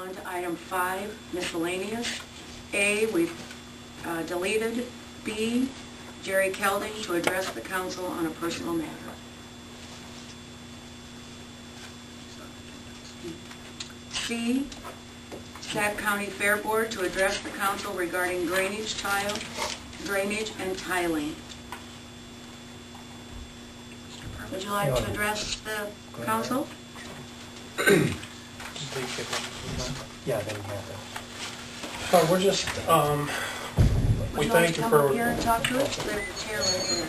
on to item 5, miscellaneous. A, we've deleted. B, Jerry Kelding to address the council on a personal matter. C, Sac County Fair Board to address the council regarding drainage and tiling. Would you like to address the council? Yeah, they have that. We're just, Would we you like thank to you come for... up here and talk to us? There's a chair right there.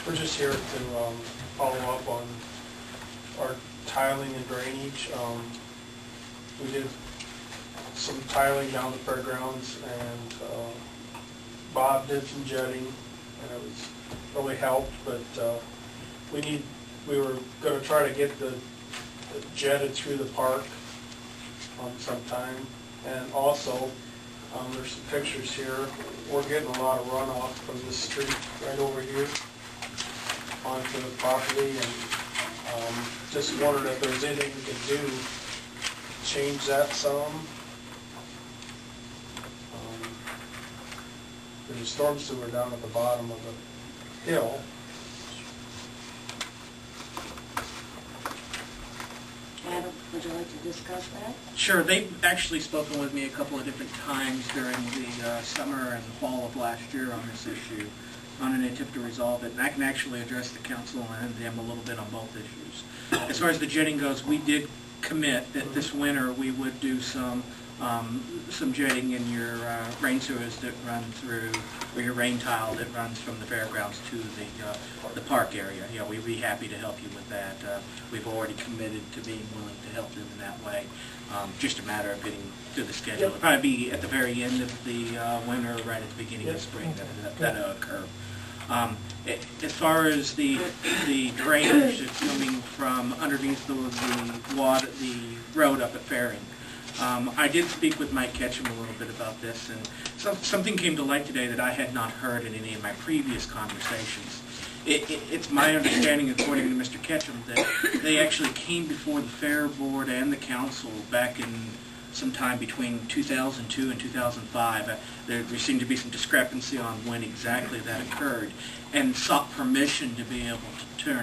We're just here to follow up on our tiling and drainage. We did some tiling down the fairgrounds, and Bob did some jetting, and it was really helped. But we were going to try to get the jetted through the park sometime, and also there's some pictures here. We're getting a lot of runoff from this street right over here onto the property, and just wondered if there's anything we could do to change that some. There's a storm sewer down at the bottom of the hill. Adam, would you like to discuss that? Sure. They've actually spoken with me a couple of different times during the summer and fall of last year on this issue, on an attempt to resolve it. And I can actually address the council and them a little bit on both issues. As far as the jetting goes, we did commit that this winter we would do some jetting in your rain sewers that run through, or your rain tile that runs from the fairgrounds to the park area. You know, we'd be happy to help you with that. We've already committed to being willing to help them in that way. Just a matter of getting to the schedule. It'll probably be at the very end of the winter, right at the beginning of spring that'll occur. As far as the drainage that's coming from underneath the road up at Fairing, I did speak with Mike Ketchum a little bit about this, and something came to light today that I had not heard in any of my previous conversations. It's my understanding, according to Mr. Ketchum, that they actually came before the Fair Board and the council back in sometime between 2002 and 2005. There seemed to be some discrepancy on when exactly that occurred, and sought permission to be able to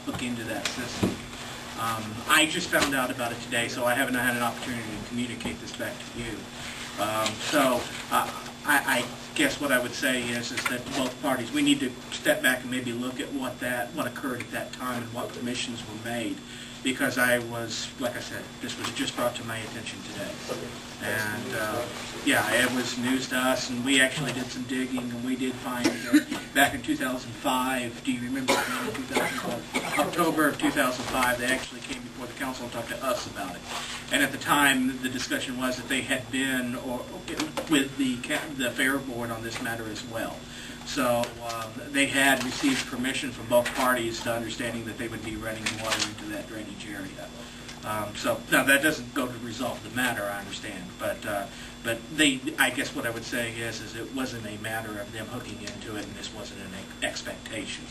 hook into that system. I just found out about it today, so I haven't had an opportunity to communicate this back to you. I guess what I would say is that both parties, we need to step back and maybe look at what occurred at that time and what permissions were made, because I was, like I said, this was just brought to my attention today. And yeah, it was news to us, and we actually did some digging, and we did find back in 2005, do you remember October of 2005, they actually came before the council and talked to us about it. And at the time, the discussion was that they had been with the Fair Board on this matter as well. So they had received permission from both parties to understanding that they would be running water into that drainage area. So now that doesn't go to resolve the matter, I understand, but I guess what I would say is it wasn't a matter of them hooking into it, and this wasn't an expectation.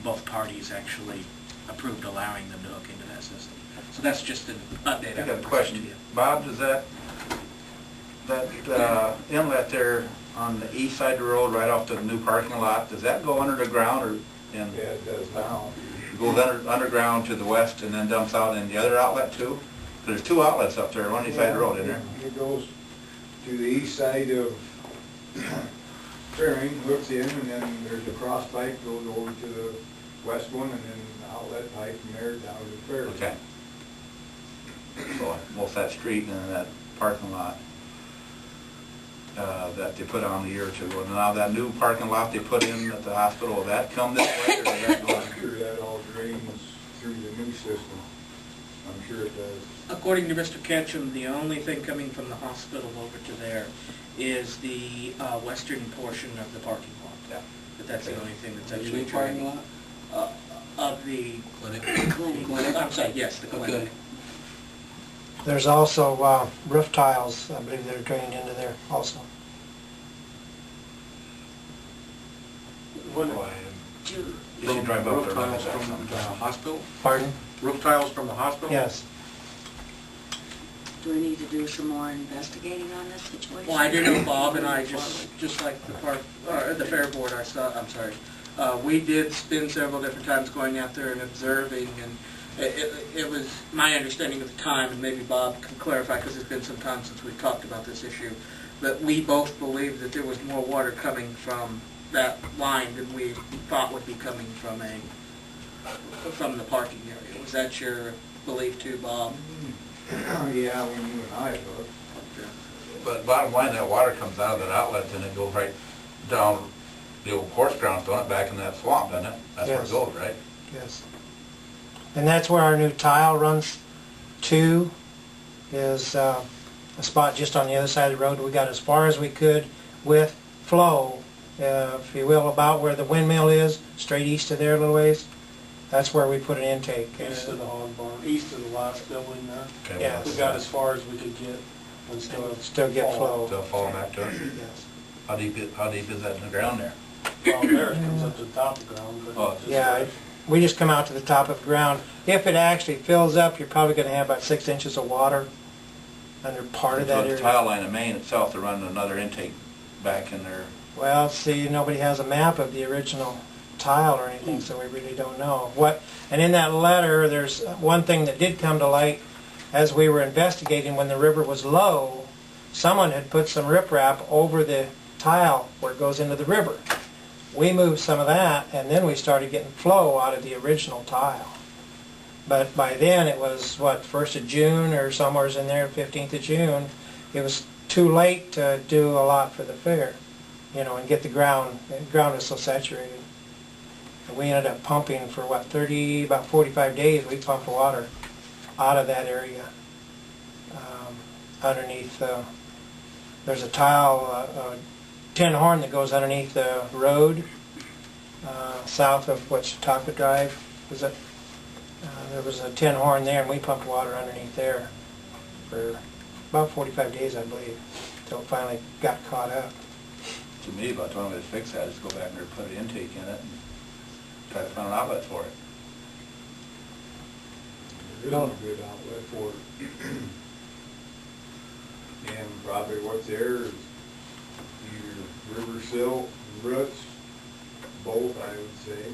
Both parties actually approved allowing them to hook into that system. So that's just an update. I got a question. Bob, does that inlet there on the east side of the road, right off the new parking lot, does that go under the ground, or in? Yeah, it does now. It goes underground to the west and then dumps out in the other outlet too? There's two outlets up there on each side of the road, isn't there? It goes to the east side of Fairing, hooks in, and then there's a cross pipe goes over to the west one, and then the outlet pipe from there down to the Fairing. Okay. So most that street and that parking lot that they put on a year or two, and now that new parking lot they put in at the hospital, will that come this way, or does that go? I'm sure that all drains through the new system. I'm sure it does. According to Mr. Ketchum, the only thing coming from the hospital over to there is the western portion of the parking lot. Yeah. But that's the only thing that's The actually new parking lot? Of the Clinic. I'm sorry, yes, the clinic. Okay. There's also roof tiles, I believe they're drained into there also. putting Ju- You should drive up Roof there. tiles from the hospital? Pardon? Roof tiles from the hospital? Yes. Do we need to do some more investigating on this situation? Well, I do know Bob and I, just like the park, the fair board, we did spend several different times going out there and observing, and it was my understanding at the time, and maybe Bob can clarify because it's been some time since we've talked about this issue, that we both believed that there was more water coming from that line than we thought would be coming from the parking area. Was that your belief too, Bob? Yeah, when you and I look. But bottom line, that water comes out of that outlet and it goes right down the old horse grounds, don't it, back in that swamp, doesn't it? That's where it Yes. goes, right? Yes. And that's where our new tile runs to, is a spot just on the other side of the road. We got as far as we could with flow, if you will, about where the windmill is, straight east of there a little ways. That's where we put an intake. east of the hog barn, east of the last building there. Okay, Yeah. We got as far as we could get and Still get flow. Still falling back to it? Yes. How deep is that in the ground there? Down there, it comes up to the top of the ground. but Oh, just- Yeah, we just come out to the top of the ground. If it actually fills up, you're probably going to have about 6 inches of water under part of So that the area. tile line of Maine itself, they're running another intake back in there. Well, see, nobody has a map of the original tile or anything, so we really don't know. And in that letter, there's one thing that did come to light as we were investigating when the river was low. Someone had put some riprap over the tile where it goes into the river. We moved some of that, and then we started getting flow out of the original tile. But by then, it was, 1st of June or somewhere in there, 15th of June. It was too late to do a lot for the fair, and get the ground was so saturated. And we ended up pumping for, about 45 days, we pumped water out of that area. Underneath, there's a tile, tin horn that goes underneath the road, south of Chautauqua Drive. There was a tin horn there, and we pumped water underneath there for about 45 days, I believe, until it finally got caught up. To me, about the only way to fix that is go back and put an intake in it and try to find an outlet for it. There isn't a good outlet for it. And probably what's there is either river silt, roots, both, I would say.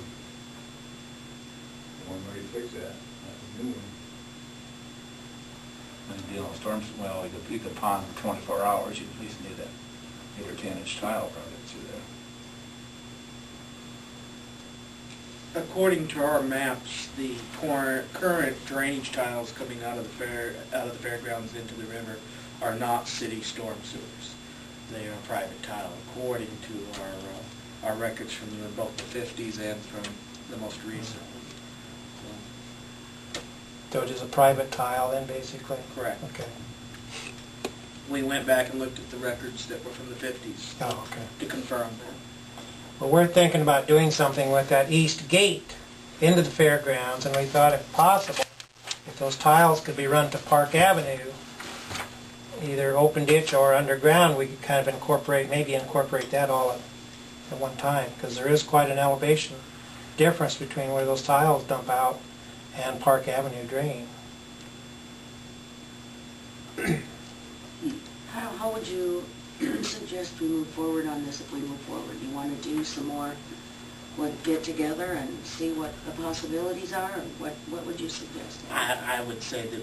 One way to fix that, that's a new one. And dealing with storms, well, you could pond for 24 hours, you at least need a 8 or 10-inch tile probably through there. According to our maps, the current drainage tiles coming out of the fairgrounds into the river are not city storm sewers. They are private tile, according to our records from both the 50s and from the most recent. So it is a private tile then, basically? Correct. Okay. We went back and looked at the records that were from the 50s Oh, okay. to confirm that. Well, we're thinking about doing something with that east gate into the fairgrounds, and we thought if possible, if those tiles could be run to Park Avenue, either open ditch or underground, we could kind of incorporate that all at one time, because there is quite an elevation difference between where those tiles dump out and Park Avenue drain. How would you suggest we move forward on this if we move forward? You want to do some more, get together and see what the possibilities are? Or what would you suggest? I would say that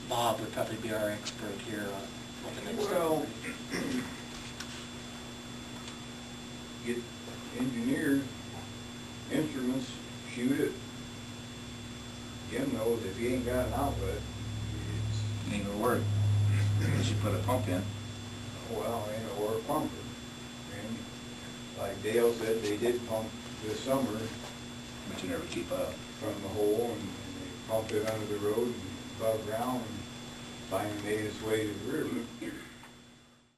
Bob would probably be our expert here on what the next step Well, would be. get engineers, instruments, shoot it. Jim knows if he ain't got an outlet, it's, Ain't gonna work, unless you put a pump in. well, ain't or a pumper. And like Dale said, they did pump this summer But you never keep up. from the hole, and they pumped it under the road and above ground, and finally made its way to the river.